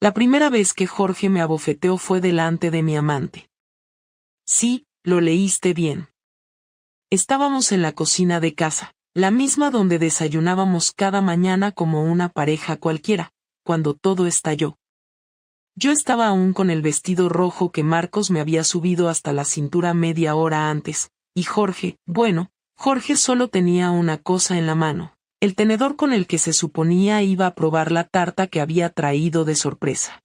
La primera vez que Jorge me abofeteó fue delante de mi amante. Sí, lo leíste bien. Estábamos en la cocina de casa, la misma donde desayunábamos cada mañana como una pareja cualquiera, cuando todo estalló. Yo estaba aún con el vestido rojo que Marcos me había subido hasta la cintura media hora antes, y Jorge solo tenía una cosa en la mano, el tenedor con el que se suponía iba a probar la tarta que había traído de sorpresa.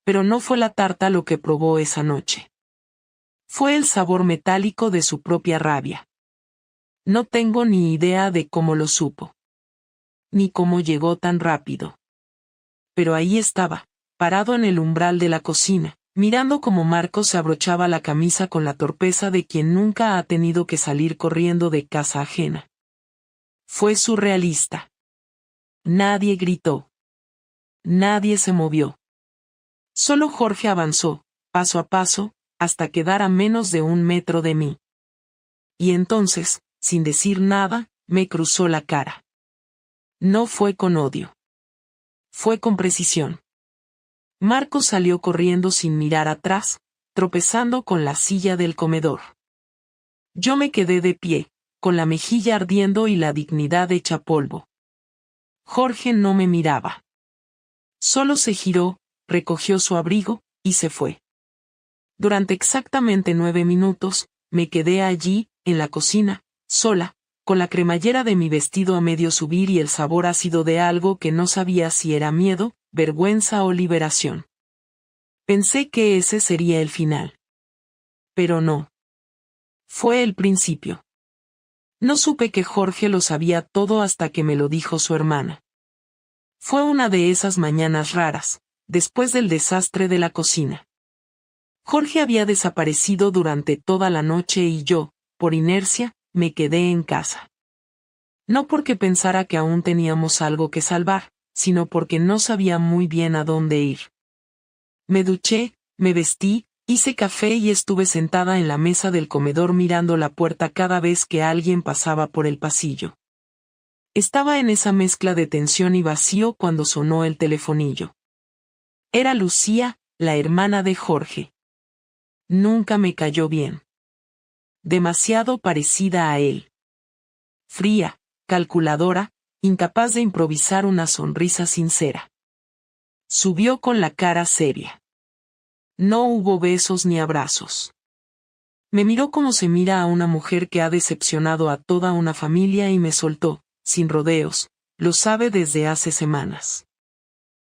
Pero no fue la tarta lo que probó esa noche. Fue el sabor metálico de su propia rabia. No tengo ni idea de cómo lo supo. Ni cómo llegó tan rápido. Pero ahí estaba, parado en el umbral de la cocina, mirando cómo Marcos se abrochaba la camisa con la torpeza de quien nunca ha tenido que salir corriendo de casa ajena. Fue surrealista. Nadie gritó. Nadie se movió. Solo Jorge avanzó, paso a paso, hasta quedar a menos de 1 metro de mí. Y entonces, sin decir nada, me cruzó la cara. No fue con odio. Fue con precisión. Marcos salió corriendo sin mirar atrás, tropezando con la silla del comedor. Yo me quedé de pie, con la mejilla ardiendo y la dignidad hecha polvo. Jorge no me miraba. Solo se giró, recogió su abrigo, y se fue. Durante exactamente 9 minutos, me quedé allí, en la cocina, sola, con la cremallera de mi vestido a medio subir y el sabor ácido de algo que no sabía si era miedo, vergüenza o liberación. Pensé que ese sería el final. Pero no. Fue el principio. No supe que Jorge lo sabía todo hasta que me lo dijo su hermana. Fue una de esas mañanas raras, después del desastre de la cocina. Jorge había desaparecido durante toda la noche y yo, por inercia, me quedé en casa. No porque pensara que aún teníamos algo que salvar, sino porque no sabía muy bien a dónde ir. Me duché, me vestí, hice café y estuve sentada en la mesa del comedor mirando la puerta cada vez que alguien pasaba por el pasillo. Estaba en esa mezcla de tensión y vacío cuando sonó el telefonillo. Era Lucía, la hermana de Jorge. Nunca me cayó bien. Demasiado parecida a él. Fría, calculadora, incapaz de improvisar una sonrisa sincera. Subió con la cara seria. No hubo besos ni abrazos. Me miró como se mira a una mujer que ha decepcionado a toda una familia y me soltó, sin rodeos, lo sabe desde hace semanas.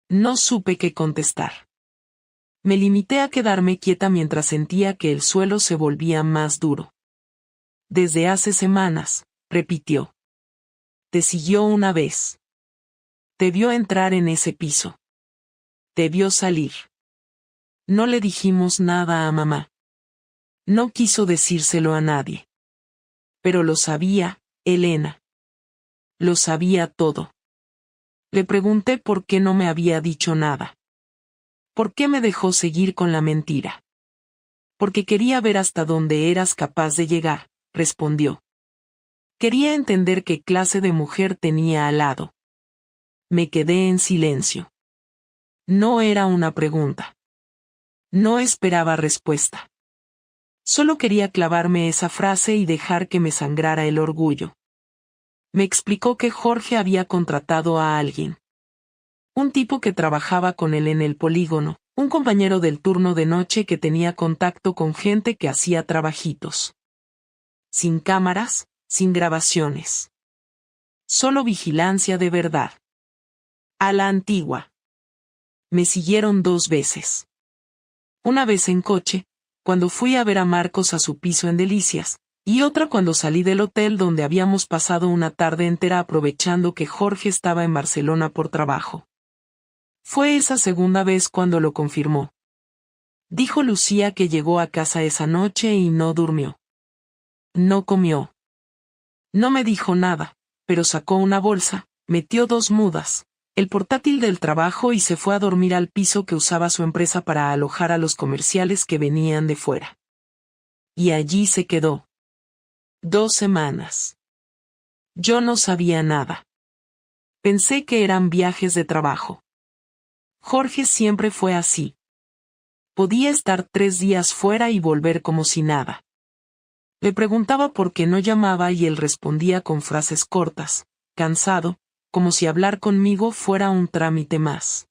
No supe qué contestar. Me limité a quedarme quieta mientras sentía que el suelo se volvía más duro. Desde hace semanas, repitió. Te siguió una vez. Te vio entrar en ese piso. Te vio salir. No le dijimos nada a mamá. No quiso decírselo a nadie. Pero lo sabía, Elena. Lo sabía todo. Le pregunté por qué no me había dicho nada. ¿Por qué me dejó seguir con la mentira? Porque quería ver hasta dónde eras capaz de llegar, respondió. Quería entender qué clase de mujer tenía al lado. Me quedé en silencio. No era una pregunta. No esperaba respuesta. Solo quería clavarme esa frase y dejar que me sangrara el orgullo. Me explicó que Jorge había contratado a alguien. Un tipo que trabajaba con él en el polígono, un compañero del turno de noche que tenía contacto con gente que hacía trabajitos. Sin cámaras, sin grabaciones. Solo vigilancia de verdad. A la antigua. Me siguieron 2 veces. Una vez en coche, cuando fui a ver a Marcos a su piso en Delicias, y otra cuando salí del hotel donde habíamos pasado una tarde entera aprovechando que Jorge estaba en Barcelona por trabajo. Fue esa segunda vez cuando lo confirmó. Dijo Lucía que llegó a casa esa noche y no durmió. No comió. No me dijo nada, pero sacó una bolsa, metió 2 mudas, el portátil del trabajo y se fue a dormir al piso que usaba su empresa para alojar a los comerciales que venían de fuera. Y allí se quedó. 2 semanas. Yo no sabía nada. Pensé que eran viajes de trabajo. Jorge siempre fue así. Podía estar 3 días fuera y volver como si nada. Le preguntaba por qué no llamaba y él respondía con frases cortas, cansado, como si hablar conmigo fuera un trámite más.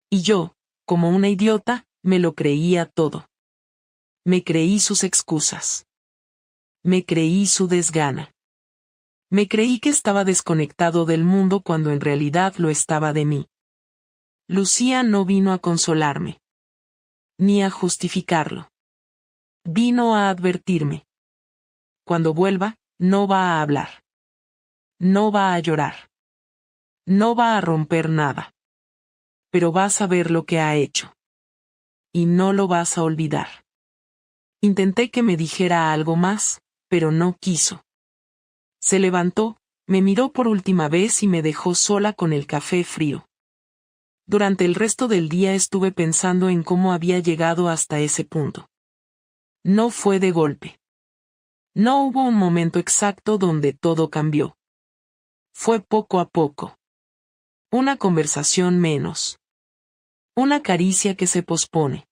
Y yo, como una idiota, me lo creía todo. Me creí sus excusas. Me creí su desgana. Me creí que estaba desconectado del mundo cuando en realidad lo estaba de mí. Lucía no vino a consolarme. Ni a justificarlo. Vino a advertirme. Cuando vuelva, no va a hablar. No va a llorar. No va a romper nada. Pero vas a ver lo que ha hecho. Y no lo vas a olvidar. Intenté que me dijera algo más, pero no quiso. Se levantó, me miró por última vez y me dejó sola con el café frío. Durante el resto del día estuve pensando en cómo había llegado hasta ese punto. No fue de golpe. No hubo un momento exacto donde todo cambió. Fue poco a poco. Una conversación menos. Una caricia que se pospone.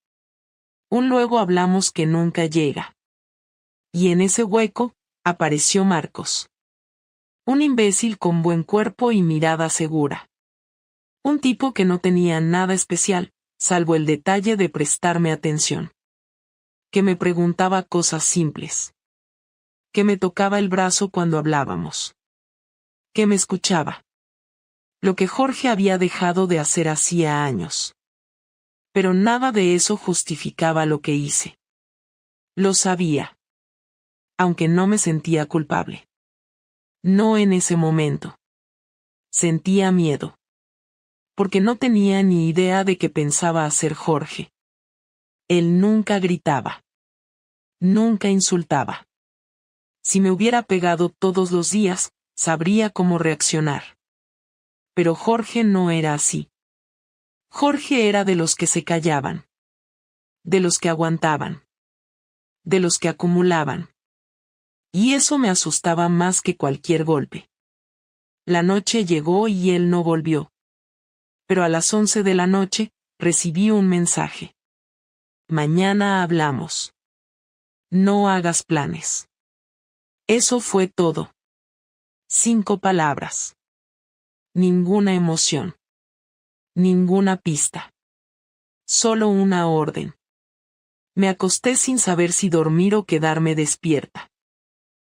Un luego hablamos que nunca llega. Y en ese hueco, apareció Marcos. Un imbécil con buen cuerpo y mirada segura. Un tipo que no tenía nada especial, salvo el detalle de prestarme atención. Que me preguntaba cosas simples. Que me tocaba el brazo cuando hablábamos. Que me escuchaba. Lo que Jorge había dejado de hacer hacía años. Pero nada de eso justificaba lo que hice. Lo sabía. Aunque no me sentía culpable. No en ese momento. Sentía miedo. Porque no tenía ni idea de qué pensaba hacer Jorge. Él nunca gritaba. Nunca insultaba. Si me hubiera pegado todos los días, sabría cómo reaccionar. Pero Jorge no era así. Jorge era de los que se callaban. De los que aguantaban. De los que acumulaban. Y eso me asustaba más que cualquier golpe. La noche llegó y él no volvió. Pero a las 11 de la noche, recibí un mensaje. Mañana hablamos. No hagas planes. Eso fue todo. 5 palabras. Ninguna emoción. Ninguna pista. Solo una orden. Me acosté sin saber si dormir o quedarme despierta.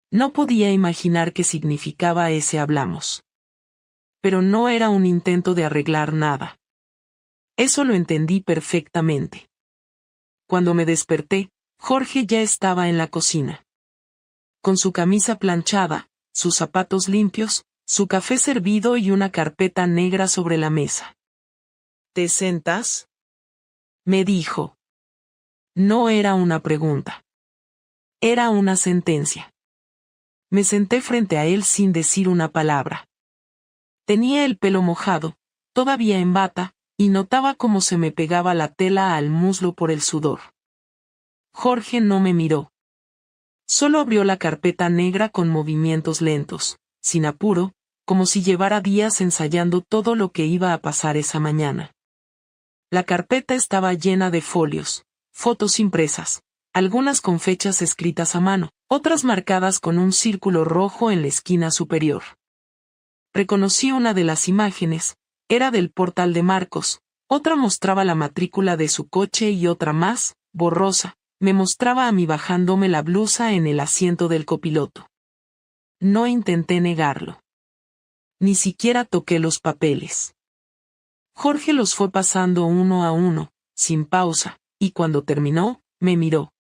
No podía imaginar qué significaba ese hablamos. Pero no era un intento de arreglar nada. Eso lo entendí perfectamente. Cuando me desperté, Jorge ya estaba en la cocina. Con su camisa planchada, sus zapatos limpios, su café servido y una carpeta negra sobre la mesa. ¿Te sentas? Me dijo. No era una pregunta. Era una sentencia. Me senté frente a él sin decir una palabra. Tenía el pelo mojado, todavía en bata, y notaba cómo se me pegaba la tela al muslo por el sudor. Jorge no me miró. Solo abrió la carpeta negra con movimientos lentos, sin apuro, como si llevara días ensayando todo lo que iba a pasar esa mañana. La carpeta estaba llena de folios, fotos impresas, algunas con fechas escritas a mano, otras marcadas con un círculo rojo en la esquina superior. Reconocí una de las imágenes, era del portal de Marcos, otra mostraba la matrícula de su coche y otra más, borrosa, me mostraba a mí bajándome la blusa en el asiento del copiloto. No intenté negarlo. Ni siquiera toqué los papeles. Jorge los fue pasando uno a uno, sin pausa, y cuando terminó, me miró.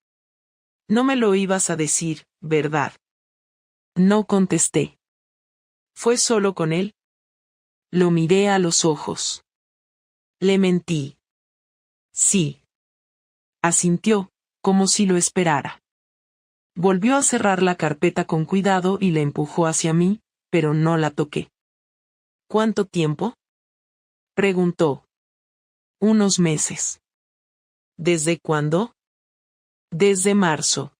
No me lo ibas a decir, ¿verdad? No contesté. ¿Fue solo con él? Lo miré a los ojos. Le mentí. Sí. Asintió, como si lo esperara. Volvió a cerrar la carpeta con cuidado y la empujó hacia mí, pero no la toqué. ¿Cuánto tiempo? Preguntó. Unos meses. ¿Desde cuándo? Desde marzo.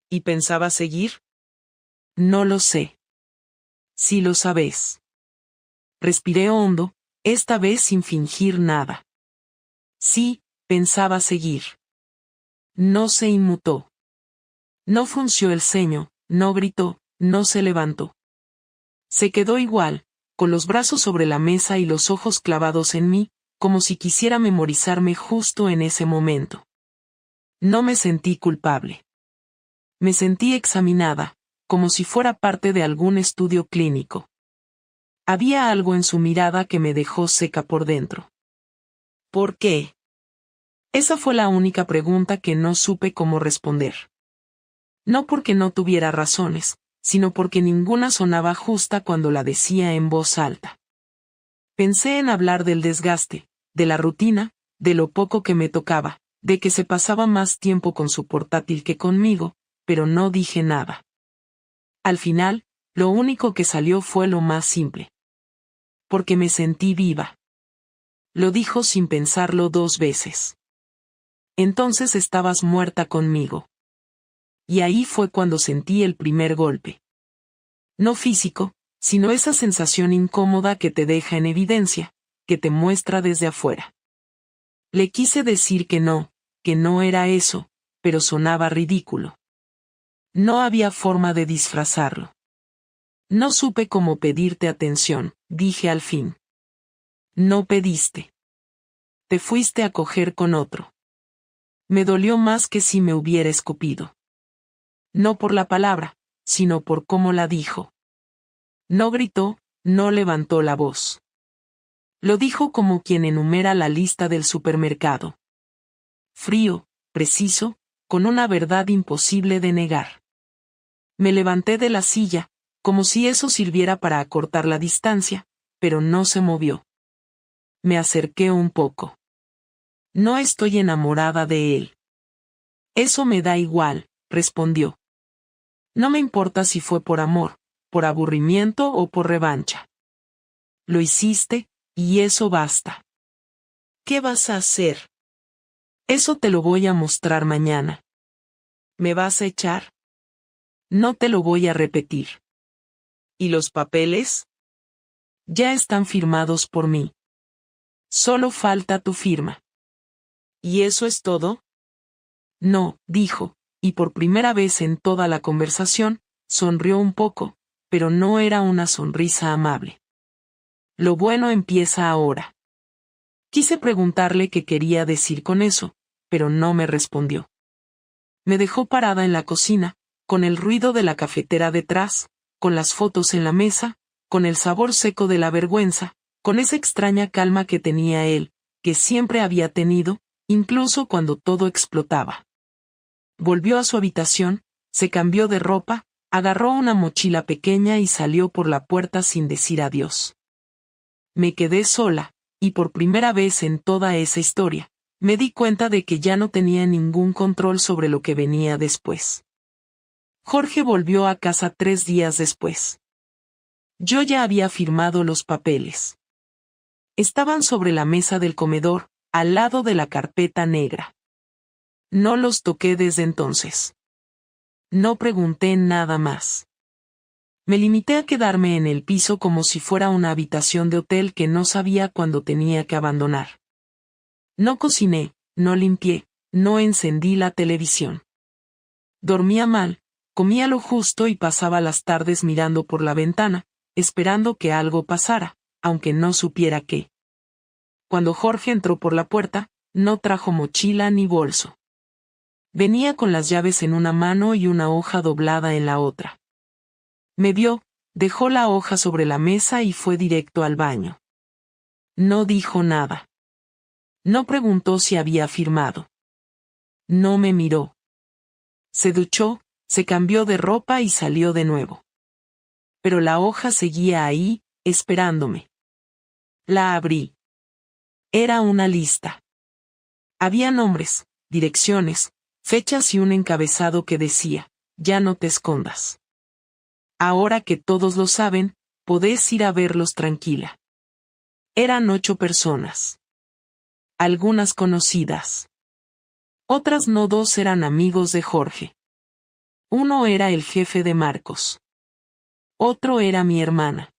¿Y pensaba seguir? No lo sé. Sí lo sabes. Respiré hondo, Esta vez sin fingir nada. Sí, pensaba seguir. No se inmutó. No frunció el ceño, no gritó, no se levantó. Se quedó igual, con los brazos sobre la mesa y los ojos clavados en mí, como si quisiera memorizarme justo en ese momento. No me sentí culpable. Me sentí examinada, como si fuera parte de algún estudio clínico. Había algo en su mirada que me dejó seca por dentro. ¿Por qué? Esa fue la única pregunta que no supe cómo responder. No porque no tuviera razones, sino porque ninguna sonaba justa cuando la decía en voz alta. Pensé en hablar del desgaste, de la rutina, de lo poco que me tocaba, de que se pasaba más tiempo con su portátil que conmigo, pero no dije nada. Al final, lo único que salió fue lo más simple. Porque me sentí viva. Lo dijo sin pensarlo 2 veces. Entonces estabas muerta conmigo. Y ahí fue cuando sentí el primer golpe. No físico, sino esa sensación incómoda que te deja en evidencia, que te muestra desde afuera. Le quise decir que no era eso, pero sonaba ridículo. No había forma de disfrazarlo. No supe cómo pedirte atención, dije al fin. No pediste. Te fuiste a coger con otro. Me dolió más que si me hubiera escupido. No por la palabra, sino por cómo la dijo. No gritó, no levantó la voz. Lo dijo como quien enumera la lista del supermercado. Frío, preciso, con una verdad imposible de negar. Me levanté de la silla, como si eso sirviera para acortar la distancia, pero no se movió. Me acerqué un poco. No estoy enamorada de él. Eso me da igual, respondió. No me importa si fue por amor, por aburrimiento o por revancha. Lo hiciste, y eso basta. ¿Qué vas a hacer? Eso te lo voy a mostrar mañana. ¿Me vas a echar? No te lo voy a repetir. ¿Y los papeles? Ya están firmados por mí. Solo falta tu firma. ¿Y eso es todo? No, dijo, y por primera vez en toda la conversación, sonrió un poco, pero no era una sonrisa amable. Lo bueno empieza ahora. Quise preguntarle qué quería decir con eso, pero no me respondió. Me dejó parada en la cocina, con el ruido de la cafetera detrás, con las fotos en la mesa, con el sabor seco de la vergüenza, con esa extraña calma que tenía él, que siempre había tenido, incluso cuando todo explotaba. Volvió a su habitación, se cambió de ropa, agarró una mochila pequeña y salió por la puerta sin decir adiós. Me quedé sola, y por primera vez en toda esa historia, me di cuenta de que ya no tenía ningún control sobre lo que venía después. Jorge volvió a casa 3 días después. Yo ya había firmado los papeles. Estaban sobre la mesa del comedor, al lado de la carpeta negra. No los toqué desde entonces. No pregunté nada más. Me limité a quedarme en el piso como si fuera una habitación de hotel que no sabía cuándo tenía que abandonar. No cociné, no limpié, no encendí la televisión. Dormía mal, comía lo justo y pasaba las tardes mirando por la ventana, esperando que algo pasara, aunque no supiera qué. Cuando Jorge entró por la puerta, no trajo mochila ni bolso. Venía con las llaves en una mano y una hoja doblada en la otra. Me vio, dejó la hoja sobre la mesa y fue directo al baño. No dijo nada. No preguntó si había firmado. No me miró. Se duchó, se cambió de ropa y salió de nuevo. Pero la hoja seguía ahí, esperándome. La abrí. Era una lista. Había nombres, direcciones, fechas y un encabezado que decía, ya no te escondas. Ahora que todos lo saben, podés ir a verlos tranquila. Eran 8 personas. Algunas conocidas. Otras no, 2 eran amigos de Jorge. Uno era el jefe de Marcos. Otro era mi hermana.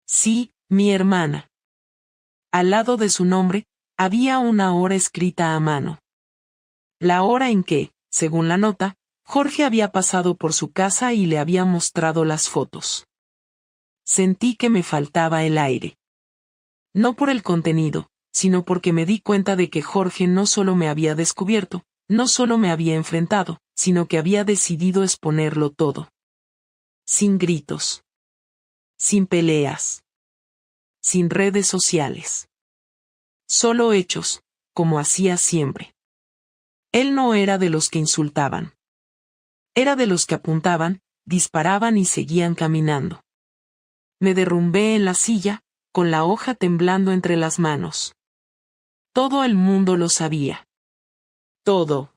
Sí, mi hermana. Al lado de su nombre, había una hora escrita a mano. La hora en que, según la nota, Jorge había pasado por su casa y le había mostrado las fotos. Sentí que me faltaba el aire. No por el contenido, sino porque me di cuenta de que Jorge no solo me había descubierto, no solo me había enfrentado, sino que había decidido exponerlo todo. Sin gritos. Sin peleas. Sin redes sociales. Solo hechos, como hacía siempre. Él no era de los que insultaban. Era de los que apuntaban, disparaban y seguían caminando. Me derrumbé en la silla, con la hoja temblando entre las manos. Todo el mundo lo sabía. Todo.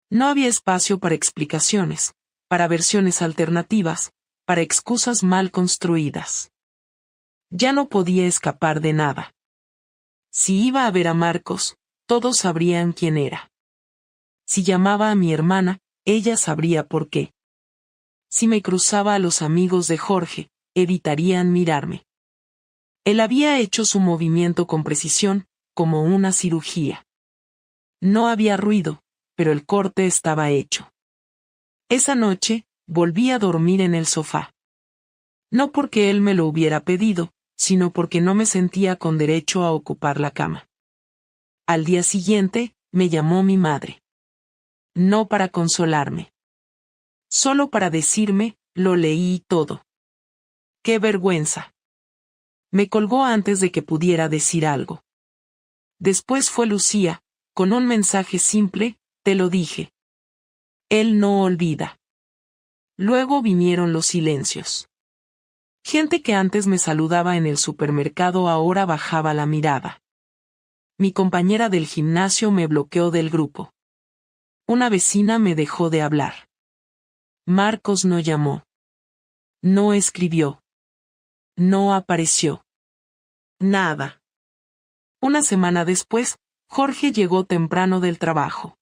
No había espacio para explicaciones, para versiones alternativas, para excusas mal construidas. Ya no podía escapar de nada. Si iba a ver a Marcos, todos sabrían quién era. Si llamaba a mi hermana, ella sabría por qué. Si me cruzaba a los amigos de Jorge, evitarían mirarme. Él había hecho su movimiento con precisión, como una cirugía. No había ruido, pero el corte estaba hecho. Esa noche, volví a dormir en el sofá. No porque él me lo hubiera pedido, sino porque no me sentía con derecho a ocupar la cama. Al día siguiente, me llamó mi madre. No para consolarme. Solo para decirme, lo leí todo. ¡Qué vergüenza! Me colgó antes de que pudiera decir algo. Después fue Lucía, con un mensaje simple, te lo dije. Él no olvida. Luego vinieron los silencios. Gente que antes me saludaba en el supermercado ahora bajaba la mirada. Mi compañera del gimnasio me bloqueó del grupo. Una vecina me dejó de hablar. Marcos no llamó. No escribió. No apareció. Nada. Una semana después, Jorge llegó temprano del trabajo.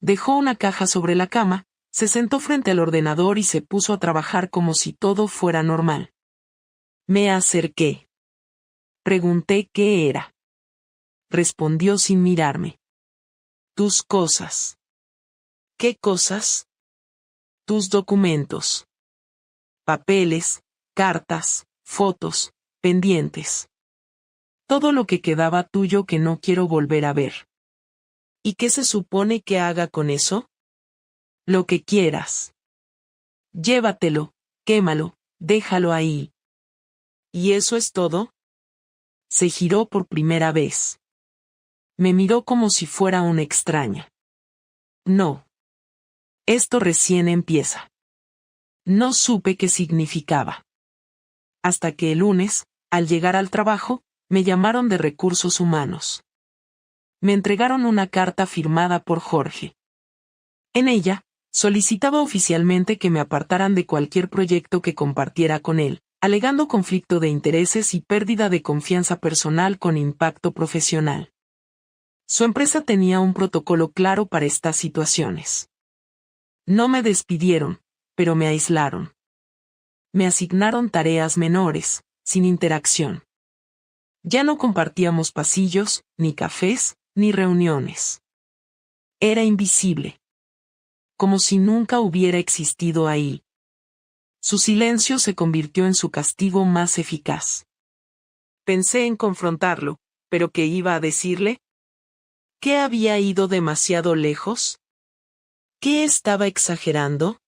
Dejó una caja sobre la cama, se sentó frente al ordenador y se puso a trabajar como si todo fuera normal. Me acerqué. Pregunté qué era. Respondió sin mirarme. Tus cosas. ¿Qué cosas? Tus documentos. Papeles, cartas, fotos, pendientes. Todo lo que quedaba tuyo que no quiero volver a ver. ¿Y qué se supone que haga con eso? Lo que quieras. Llévatelo, quémalo, déjalo ahí. ¿Y eso es todo? Se giró por primera vez. Me miró como si fuera una extraña. No. Esto recién empieza. No supe qué significaba. Hasta que el lunes, al llegar al trabajo, me llamaron de Recursos Humanos. Me entregaron una carta firmada por Jorge. En ella, solicitaba oficialmente que me apartaran de cualquier proyecto que compartiera con él, alegando conflicto de intereses y pérdida de confianza personal con impacto profesional. Su empresa tenía un protocolo claro para estas situaciones. No me despidieron, pero me aislaron. Me asignaron tareas menores, sin interacción. Ya no compartíamos pasillos, ni cafés, ni reuniones. Era invisible. Como si nunca hubiera existido ahí. Su silencio se convirtió en su castigo más eficaz. Pensé en confrontarlo, pero ¿qué iba a decirle? ¿Qué había ido demasiado lejos? ¿Qué estaba exagerando?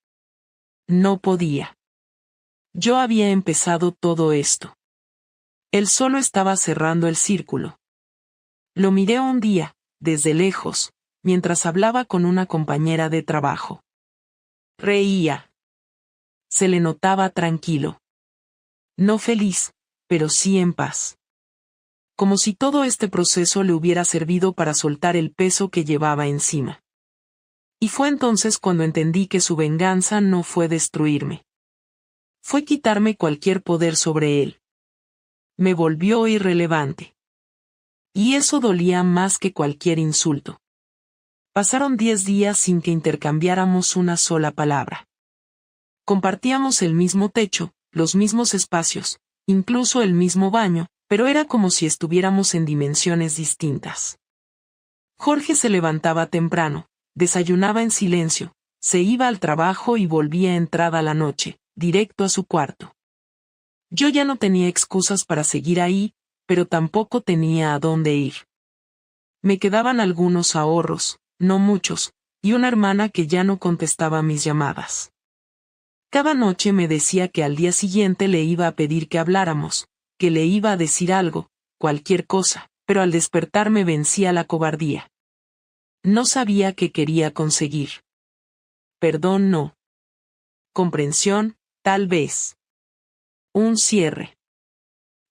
No podía. Yo había empezado todo esto. Él solo estaba cerrando el círculo. Lo miré un día, desde lejos, mientras hablaba con una compañera de trabajo. Reía. Se le notaba tranquilo. No feliz, pero sí en paz. Como si todo este proceso le hubiera servido para soltar el peso que llevaba encima. Y fue entonces cuando entendí que su venganza no fue destruirme. Fue quitarme cualquier poder sobre él. Me volvió irrelevante. Y eso dolía más que cualquier insulto. Pasaron 10 días sin que intercambiáramos una sola palabra. Compartíamos el mismo techo, los mismos espacios, incluso el mismo baño, pero era como si estuviéramos en dimensiones distintas. Jorge se levantaba temprano, desayunaba en silencio, se iba al trabajo y volvía entrada la noche, directo a su cuarto. Yo ya no tenía excusas para seguir ahí, pero tampoco tenía a dónde ir. Me quedaban algunos ahorros, no muchos, y una hermana que ya no contestaba mis llamadas. Cada noche me decía que al día siguiente le iba a pedir que habláramos, que le iba a decir algo, cualquier cosa, pero al despertar me vencía la cobardía. No sabía qué quería conseguir. Perdón no. Comprensión, tal vez. Un cierre.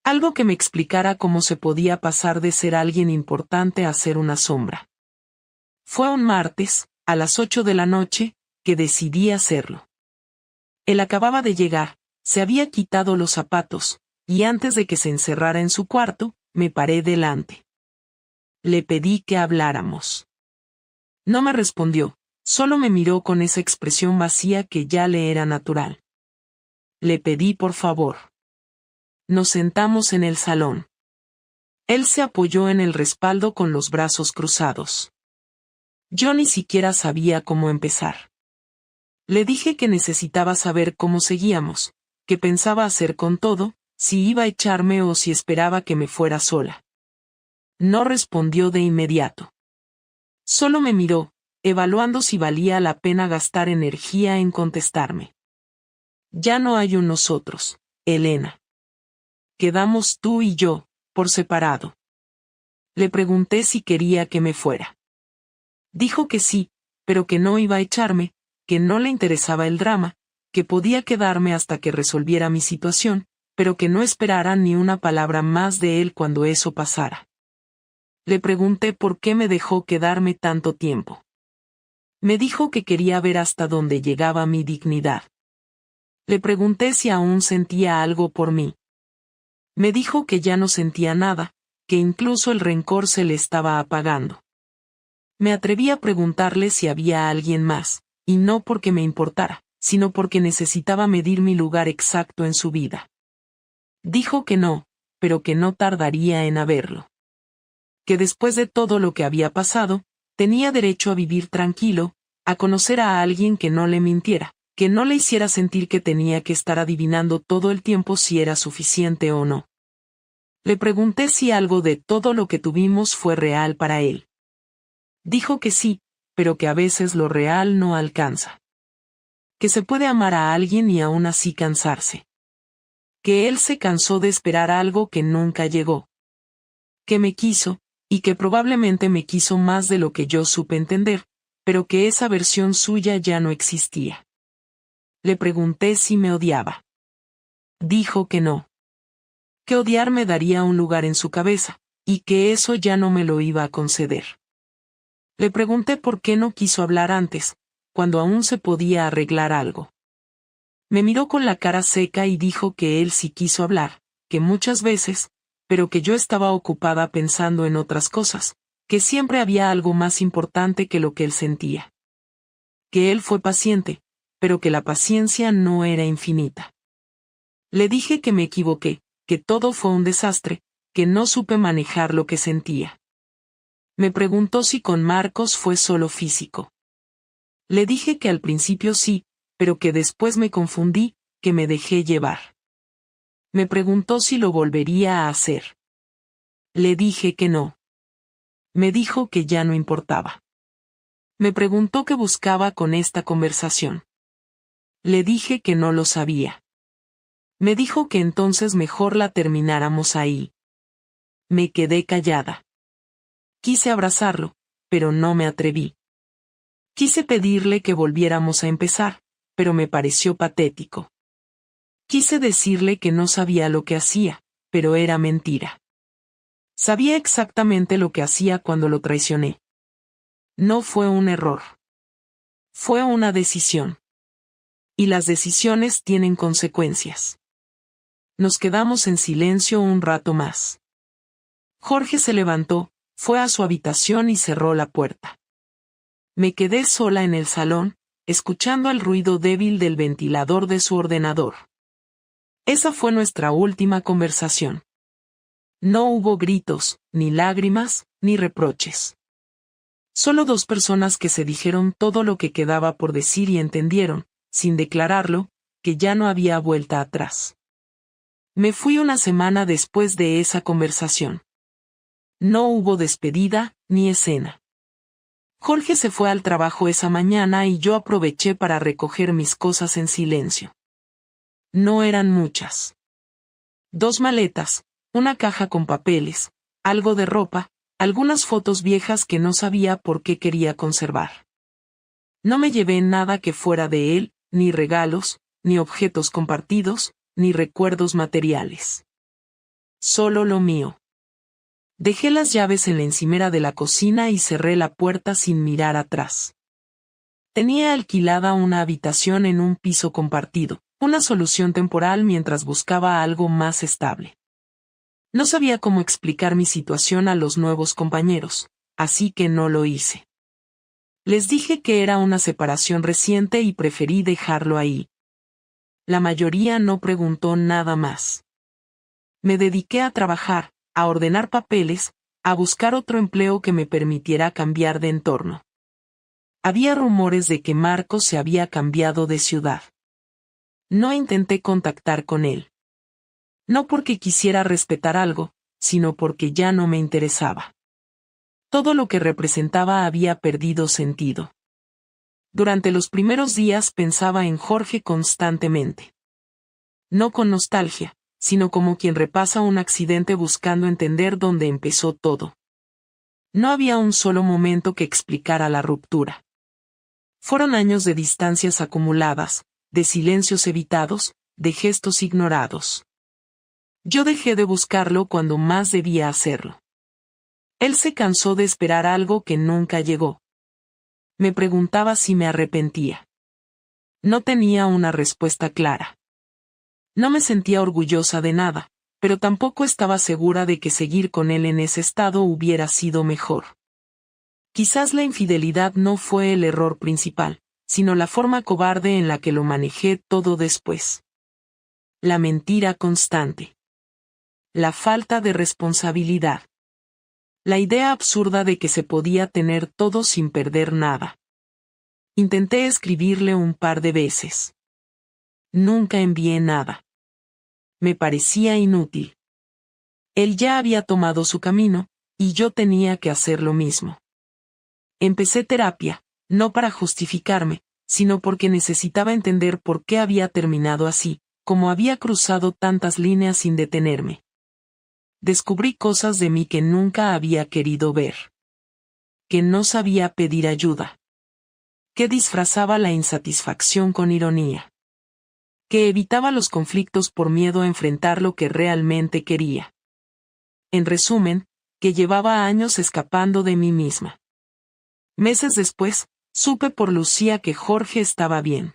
Algo que me explicara cómo se podía pasar de ser alguien importante a ser una sombra. Fue un martes, a las 8 de la noche, que decidí hacerlo. Él acababa de llegar, se había quitado los zapatos, y antes de que se encerrara en su cuarto, me paré delante. Le pedí que habláramos. No me respondió, solo me miró con esa expresión vacía que ya le era natural. Le pedí por favor. Nos sentamos en el salón. Él se apoyó en el respaldo con los brazos cruzados. Yo ni siquiera sabía cómo empezar. Le dije que necesitaba saber cómo seguíamos, qué pensaba hacer con todo, si iba a echarme o si esperaba que me fuera sola. No respondió de inmediato. Solo me miró, evaluando si valía la pena gastar energía en contestarme. Ya no hay un nosotros, Elena. Quedamos tú y yo, por separado. Le pregunté si quería que me fuera. Dijo que sí, pero que no iba a echarme, que no le interesaba el drama, que podía quedarme hasta que resolviera mi situación, pero que no esperara ni una palabra más de él cuando eso pasara. Le pregunté por qué me dejó quedarme tanto tiempo. Me dijo que quería ver hasta dónde llegaba mi dignidad. Le pregunté si aún sentía algo por mí. Me dijo que ya no sentía nada, que incluso el rencor se le estaba apagando. Me atreví a preguntarle si había alguien más, y no porque me importara, sino porque necesitaba medir mi lugar exacto en su vida. Dijo que no, pero que no tardaría en haberlo. Que después de todo lo que había pasado, tenía derecho a vivir tranquilo, a conocer a alguien que no le mintiera, que no le hiciera sentir que tenía que estar adivinando todo el tiempo si era suficiente o no. Le pregunté si algo de todo lo que tuvimos fue real para él. Dijo que sí, pero que a veces lo real no alcanza. Que se puede amar a alguien y aún así cansarse. Que él se cansó de esperar algo que nunca llegó. Que me quiso, y que probablemente me quiso más de lo que yo supe entender, pero que esa versión suya ya no existía. Le pregunté si me odiaba. Dijo que no. Que odiarme daría un lugar en su cabeza, y que eso ya no me lo iba a conceder. Le pregunté por qué no quiso hablar antes, cuando aún se podía arreglar algo. Me miró con la cara seca y dijo que él sí quiso hablar, que muchas veces, pero que yo estaba ocupada pensando en otras cosas, que siempre había algo más importante que lo que él sentía. Que él fue paciente, pero que la paciencia no era infinita. Le dije que me equivoqué, que todo fue un desastre, que no supe manejar lo que sentía. Me preguntó si con Marcos fue solo físico. Le dije que al principio sí, pero que después me confundí, que me dejé llevar. Me preguntó si lo volvería a hacer. Le dije que no. Me dijo que ya no importaba. Me preguntó qué buscaba con esta conversación. Le dije que no lo sabía. Me dijo que entonces mejor la termináramos ahí. Me quedé callada. Quise abrazarlo, pero no me atreví. Quise pedirle que volviéramos a empezar, pero me pareció patético. Quise decirle que no sabía lo que hacía, pero era mentira. Sabía exactamente lo que hacía cuando lo traicioné. No fue un error. Fue una decisión. Y las decisiones tienen consecuencias. Nos quedamos en silencio un rato más. Jorge se levantó, fue a su habitación y cerró la puerta. Me quedé sola en el salón, escuchando el ruido débil del ventilador de su ordenador. Esa fue nuestra última conversación. No hubo gritos, ni lágrimas, ni reproches. Solo dos personas que se dijeron todo lo que quedaba por decir y entendieron, sin declararlo, que ya no había vuelta atrás. Me fui una semana después de esa conversación. No hubo despedida, ni escena. Jorge se fue al trabajo esa mañana y yo aproveché para recoger mis cosas en silencio. No eran muchas. 2 maletas, una caja con papeles, algo de ropa, algunas fotos viejas que no sabía por qué quería conservar. No me llevé nada que fuera de él, ni regalos, ni objetos compartidos, ni recuerdos materiales. Solo lo mío. Dejé las llaves en la encimera de la cocina y cerré la puerta sin mirar atrás. Tenía alquilada una habitación en un piso compartido, una solución temporal mientras buscaba algo más estable. No sabía cómo explicar mi situación a los nuevos compañeros, así que no lo hice. Les dije que era una separación reciente y preferí dejarlo ahí. La mayoría no preguntó nada más. Me dediqué a trabajar, a ordenar papeles, a buscar otro empleo que me permitiera cambiar de entorno. Había rumores de que Marcos se había cambiado de ciudad. No intenté contactar con él. No porque quisiera respetar algo, sino porque ya no me interesaba. Todo lo que representaba había perdido sentido. Durante los primeros días pensaba en Jorge constantemente. No con nostalgia, sino como quien repasa un accidente buscando entender dónde empezó todo. No había un solo momento que explicara la ruptura. Fueron años de distancias acumuladas, de silencios evitados, de gestos ignorados. Yo dejé de buscarlo cuando más debía hacerlo. Él se cansó de esperar algo que nunca llegó. Me preguntaba si me arrepentía. No tenía una respuesta clara. No me sentía orgullosa de nada, pero tampoco estaba segura de que seguir con él en ese estado hubiera sido mejor. Quizás la infidelidad no fue el error principal, sino la forma cobarde en la que lo manejé todo después. La mentira constante. La falta de responsabilidad. La idea absurda de que se podía tener todo sin perder nada. Intenté escribirle un par de veces. Nunca envié nada. Me parecía inútil. Él ya había tomado su camino, y yo tenía que hacer lo mismo. Empecé terapia, no para justificarme, sino porque necesitaba entender por qué había terminado así, como había cruzado tantas líneas sin detenerme. Descubrí cosas de mí que nunca había querido ver. Que no sabía pedir ayuda. Que disfrazaba la insatisfacción con ironía. Que evitaba los conflictos por miedo a enfrentar lo que realmente quería. En resumen, que llevaba años escapando de mí misma. Meses después, supe por Lucía que Jorge estaba bien.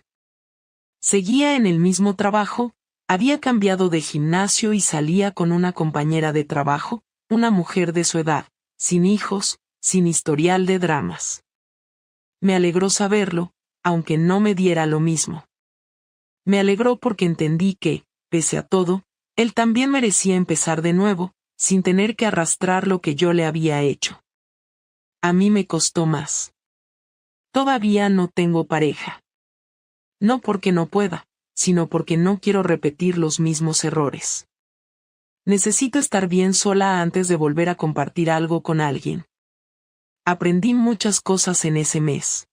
Seguía en el mismo trabajo, había cambiado de gimnasio y salía con una compañera de trabajo, una mujer de su edad, sin hijos, sin historial de dramas. Me alegró saberlo, aunque no me diera lo mismo. Me alegró porque entendí que, pese a todo, él también merecía empezar de nuevo, sin tener que arrastrar lo que yo le había hecho. A mí me costó más. Todavía no tengo pareja. No porque no pueda, sino porque no quiero repetir los mismos errores. Necesito estar bien sola antes de volver a compartir algo con alguien. Aprendí muchas cosas en ese mes.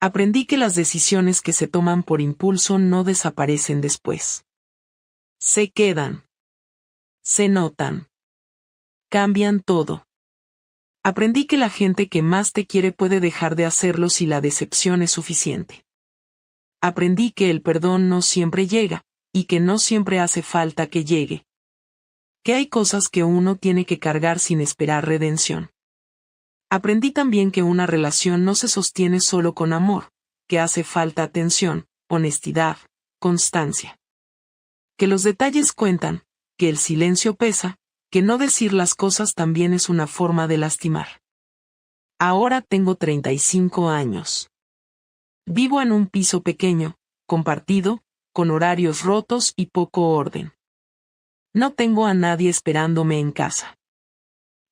Aprendí que las decisiones que se toman por impulso no desaparecen después. Se quedan. Se notan. Cambian todo. Aprendí que la gente que más te quiere puede dejar de hacerlo si la decepción es suficiente. Aprendí que el perdón no siempre llega, y que no siempre hace falta que llegue. Que hay cosas que uno tiene que cargar sin esperar redención. Aprendí también que una relación no se sostiene solo con amor, que hace falta atención, honestidad, constancia. Que los detalles cuentan, que el silencio pesa, que no decir las cosas también es una forma de lastimar. Ahora tengo 35 años. Vivo en un piso pequeño, compartido, con horarios rotos y poco orden. No tengo a nadie esperándome en casa.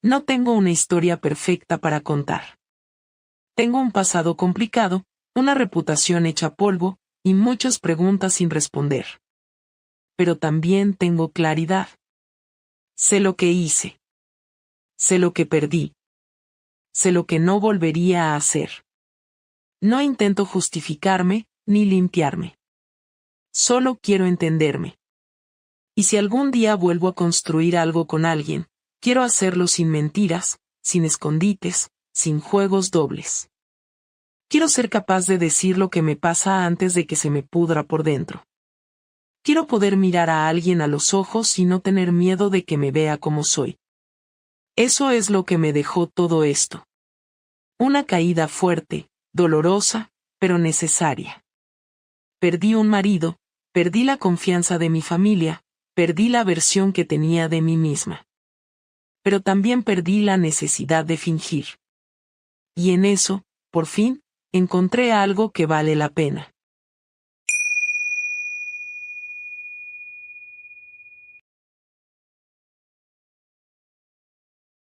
No tengo una historia perfecta para contar. Tengo un pasado complicado, una reputación hecha polvo, y muchas preguntas sin responder. Pero también tengo claridad. Sé lo que hice. Sé lo que perdí. Sé lo que no volvería a hacer. No intento justificarme, ni limpiarme. Solo quiero entenderme. Y si algún día vuelvo a construir algo con alguien, quiero hacerlo sin mentiras, sin escondites, sin juegos dobles. Quiero ser capaz de decir lo que me pasa antes de que se me pudra por dentro. Quiero poder mirar a alguien a los ojos y no tener miedo de que me vea como soy. Eso es lo que me dejó todo esto. Una caída fuerte, dolorosa, pero necesaria. Perdí un marido, perdí la confianza de mi familia, perdí la versión que tenía de mí misma. Pero también perdí la necesidad de fingir. Y en eso, por fin, encontré algo que vale la pena.